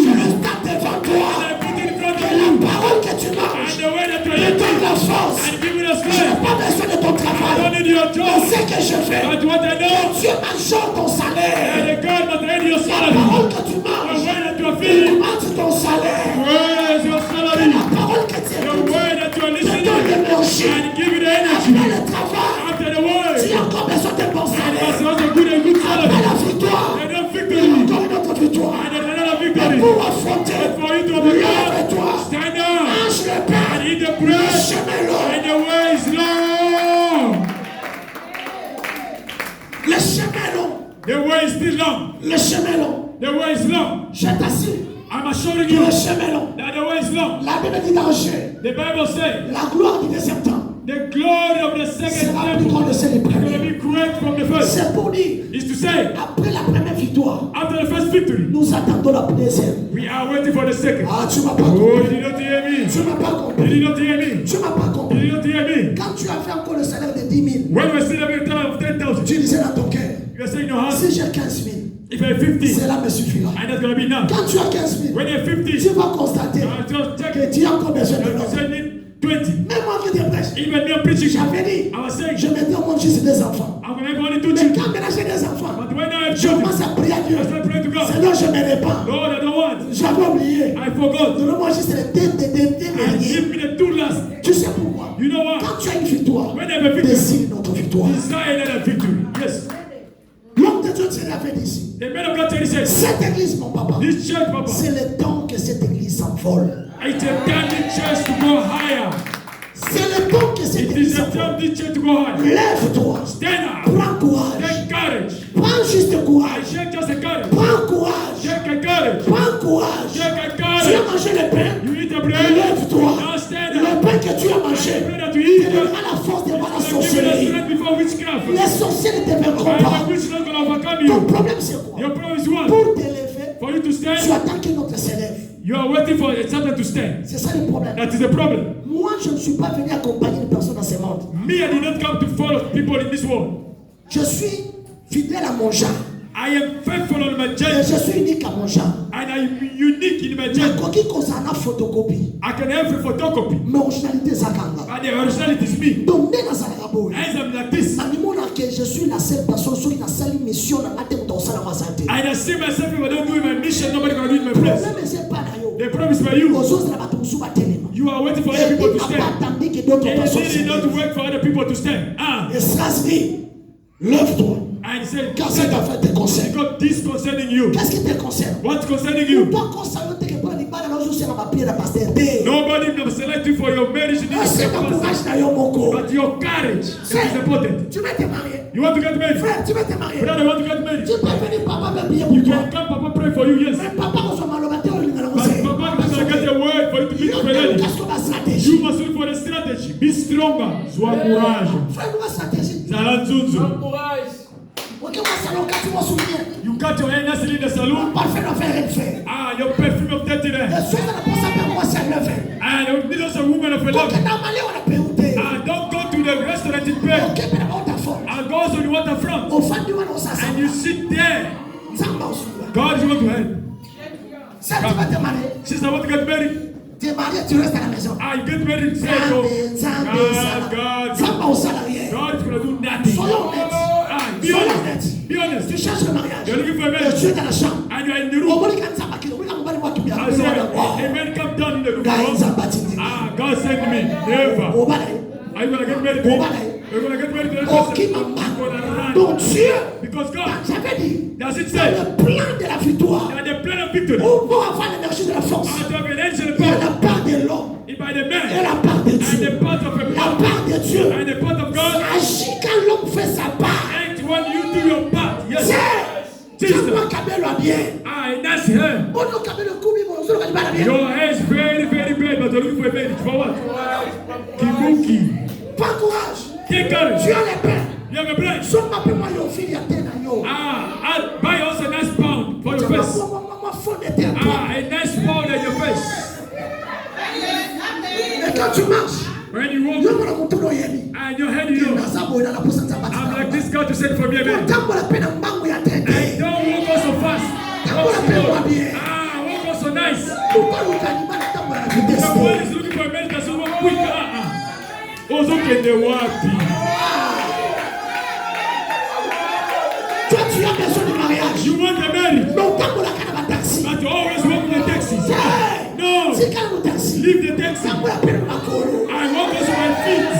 je le tape devant toi. Que la parole que tu manges te donne la force. Je n'ai pas besoin de ton travail. Je sais que je fais. Que Dieu m'ajoute ton salaire. La parole que tu manges augmente ton salaire. Que la parole que tu écoutes te donne l'énergie. Après le travail, tu as encore besoin de bon salaire. Après la victoire, il y a encore une autre victoire. Mais pour affronter, lève-toi, mange le pain, le chemin long. Le chemin long. The way is still long. Le chemin long. The way is long. Je t'assure I'm assuring que you le chemin long. that the way is long. La Bible dit dans Jean, The Bible says la gloire du deuxième temps the glory of the second sera plus temple grande que celle du is going to premier. be great from the first. C'est pour dire, Is to say, après la première victoire, after the first victory, nous attendons la deuxième. we are waiting for the second. Ah, tu m'as pas Oh, compris. you did not hear me. Tu m'as pas You compris. did not hear me. Tu m'as pas You compris. did not hear me. Quand tu as fait encore le salaire de 10 000, When we still having a time of 10,000, tu disais dans ton cœur, you are saying in your heart, si j'ai 15 000, if I have 50, cela me suffira. and that's going to be enough. Quand tu as 15 000, When you have 50, tu vas constater I just check que it. tu as encore besoin de You're l'autre. sending 20. Même moi qui te prêche, Even me preaching, j'avais dit, I was saying, je mettais au monde juste des enfants. I'm going to have only 2 Mais children. quand maintenant j'ai des enfants, But when I have je children, commence à prier à Dieu. I start praying to God. Seigneur, je me répands. Lord, I don't want. J'avais oublié. I forgot. Donne-moi juste les deux And derniers. give me the 2 last. Tu sais pourquoi? You know what? Quand tu as une victoire, When I have a victory, décide notre victoire. desire that victory. Yes. L'homme de Dieu te l'avait dit. The man of God said, Cette église, mon papa, this church, Papa, c'est le temps que cette église s'envole. it's a time this church to go higher. C'est le temps que cette It église is a s'envole. time this church to go higher. Lève-toi. Stand up. Prends courage. Take courage. Prends juste I courage. shake just a courage. Prends courage. Take a courage. Prends courage. Take a Tu as courage. mangé le pain. You eat the bread. Lève-toi. Now stand Le up. pain que tu as mangé The bread that you te eat. donnera la force de voir la Give me the sorcellerie. strength before witchcraft. Les sorciers ne te vaincront And the pas. witch is not going to overcome Ton you. problème, c'est quoi? Your problem is what? Pour t'élever, For you to tu stand, attends que notre s'élève. you are waiting for Satan to stand. C'est ça le problème. That is the problem. Moi, je ne suis pas venu accompagner les personnes dans ce monde. Me, I did not come to follow people in this world. Je suis fidèle à mon genre. I am faithful on my Et journey. je suis unique à mon genre. And I'm unique in my Mais journey. quoi qu'il concerne la photocopie, I can have a photocopy. mais originalité Zakanga. And the originality is me. Donc, dès dans la rabo, As I'm like this. je suis la seule personne qui a seule mission dans la tête de ça dans ma santé. And I see myself if I don't do my mission, nobody can do it in my Le place. problème, c'est pas là. The problem is by you. Aux autres, là, bateau, sous ma téléma. You are waiting for Et other people il to n'a pas stand. attendu que d'autres And personnes you need not to se wait for other people to stand. Et cela se dit, lève-toi. And he said, Car cette affaire te concerne. because this concerning you. Qu'est-ce qui te concerne? What's concerning Tu you? dois constater que pour les balles, là, je suis dans ma pied de pasteur. Nobody will select you for your marriage. You need to C'est step ton forward. courage d'ailleurs, mon corps. But your courage is important. Tu vas te marier. You want to get married? Frère, tu vas te marier. Brother, you want to get married? Tu peux venir, papa va prier You pour toi. can come, Papa, pray for you, yes. Mais papa, on s'en malheureusement, on lui But Papa is going to get a word for you to be ready. Qu'est-ce qu'on a stratégie? You must look for the strategy. Be stronger. Zwa courage. Frère, nous, stratégie. Zalanzunzu. Ok, moi, salon, quand tu m'en souviens, You cut your hair nicely in the saloon. parfait d'en faire une fête. Ah, your perfume of dirty there. Et souvent, on pense à moi, c'est un levé. And you need a woman of a Donc, love. normalement, on a payé. And don't go to the restaurant in bed. Ok, mais d'abord, on t'a fort. And go to the waterfront. Au fond du monde, on s'assoit. And you sit there. Ça m'a souffert. God is going to help. Ça, tu vas te marier. Sister, I want to get married. Tu es marié, tu restes à la maison. I get married, say, God, God, ça va au salarié. God is going to do nothing. Soyons honnêtes. Be Soyons honest. honnêtes. Be honest. Tu cherches le mariage. You're looking for a Et marriage. tu es dans la chambre. And you're in the Au room. moins, quand ça va, qu'il y a un mobile, moi, qui vient. I said, a man come down in the room. God sent me. Never. Au balai. Are you going to get married? Au balai. You're going to get married to that Oh, person. qui You're m'a going to run. Donc Dieu, Because God, j'avais dit, does it c'est say, le plan de la victoire. that the plan of victory, Où va avoir l'énergie de la force. out of an angel Il y a power, la part de l'homme by the et man, la part de and Dieu. the part of a La power, part de Dieu and the part of God, agit quand l'homme fait sa part. and when you do your part, yes, C'est moi qui ai le bien. and that's her. On a qu'à le coup, mais on ne pas bien. Your hair is very, very bad, but you're looking for a marriage. For what? Kibuki. Pas courage. Take courage. Tu as les peines. You have a plan. Son papa m'a yo fille à terre yo. Buy us a nice pound for your face. Moi fond de terre. A nice pound on your face. Et quand tu marches, When you walk, yo me raconte no yeli. and your head, you know, I'm like this God to send for me, man. Tambo la pena mbangu ya tete. Don't walk on so fast. Tambo la pena wa bien. Walk on so nice. Pourquoi le canima na tambo la vitesse? Someone is looking for a man that's walk quick. Also, can they walk? Toi tu as besoin de mariage. You want a marriage, Donc tambo la kana ba taxi. but you always walk in the taxis. No, Si kana mo taxi. leave the taxi. Tambo la pena makolo. I walk on my feet.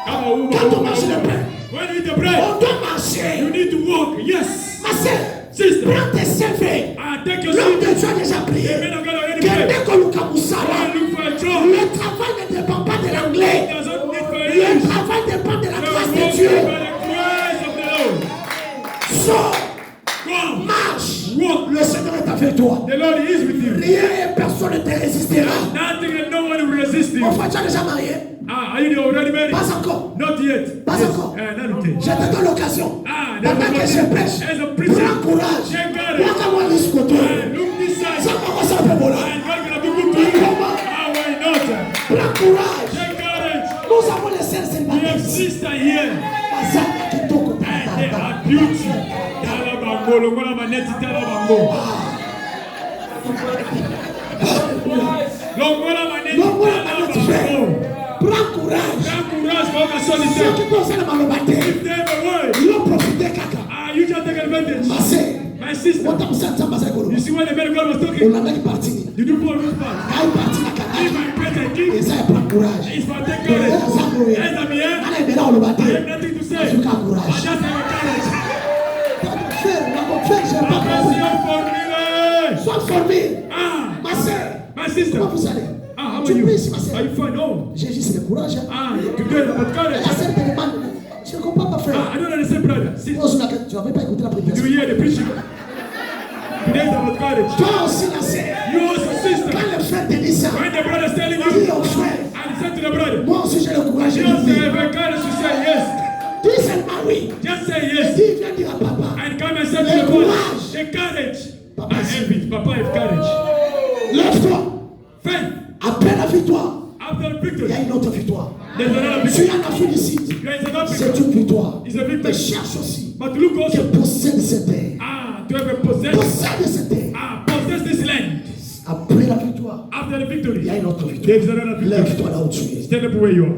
Quand on marche le pain, When you eat the bread, on doit marcher. you need to walk. Yes. Ma sœur, Sister, prends tes CV. take your L'homme seat. de Dieu a déjà The prié. men of God already prayed. Quelqu'un comme Lukamusala. Look for a job. Le travail ne dépend pas de l'anglais. Doesn't need for Le English. travail dépend de la They grâce walk de by Dieu. the grace of the Lord. Sors, Go. marche. Walk. Le Seigneur est avec toi. The Lord is with you. Rien et personne ne te résistera. Nothing and no one will resist you. Mon frère, tu as déjà marié? Are you already married? Pas encore. Not yet. Pas encore. Not yet. Je te donne l'occasion. there's Pendant que a- je prêche, there's a preacher. prends courage. Take courage. Regarde-moi de ce côté. Look this side. Ça commence à faire voilà. And God gonna be good to you. Why not? Prends courage. Take courage. Nous avons les sœurs We have célibataires. sister here. Bazana kitoko And they tata. are beauty. Tala bango, longola maneti, tala bango. Longola maneti, Non, moi, tala la tu fais. bango. Prends courage. Prends courage for the Ceux solitaire. qui concernent ma lobate, If they have a word, ils ont profité caca. you can take advantage. Ma sœur, My sister, moi t'as ça ça ça you see when the man of God was on talking, a même parti. you do for which part? Aïe parti la If caca. I pray and give, Et ça prend courage. it's for take courage. Yes, I'm here. Allez, là on le I have battait. nothing to say. Tu as I courage. just have a courage. J'ai pas Papa, compris. see your formula. Sois formé. Ma sœur, My sister. comment vous allez? How Tu are you? peux ici, ma sœur. Are you fine? No. Jésus, c'est le courage. Today about courage. La sœur te demande. Je ne comprends pas, frère. I don't understand, brother. See, Pose la question. Tu n'avais pas écouté la do you prédication. hear the preaching? Today is about courage. Toi aussi, la sœur. You also, sister. Quand le frère te dit ça, When the brother is telling dis you, au frère. and say to the brother, Moi aussi, j'ai le courage de just dire. have a courage to say yes. Dis seulement oui. Just say Et yes. dis, viens dire à papa. And come and say to Le the brother, courage. the courage. Papa, I have it. Papa have courage. Lève-toi. Faith. Après la victoire, After the il y victory, a une autre victoire. there's another Tu victory. as la félicite. There is another C'est victory. une victoire. It's a Mais victory. cherche aussi But look que also. possède cette terre. To have a possession. Possède cette terre. Possess this land. Après la victoire, After the il victory, y a une autre victoire. there is another victory. Lève-toi là où tu es. Stand up where you are.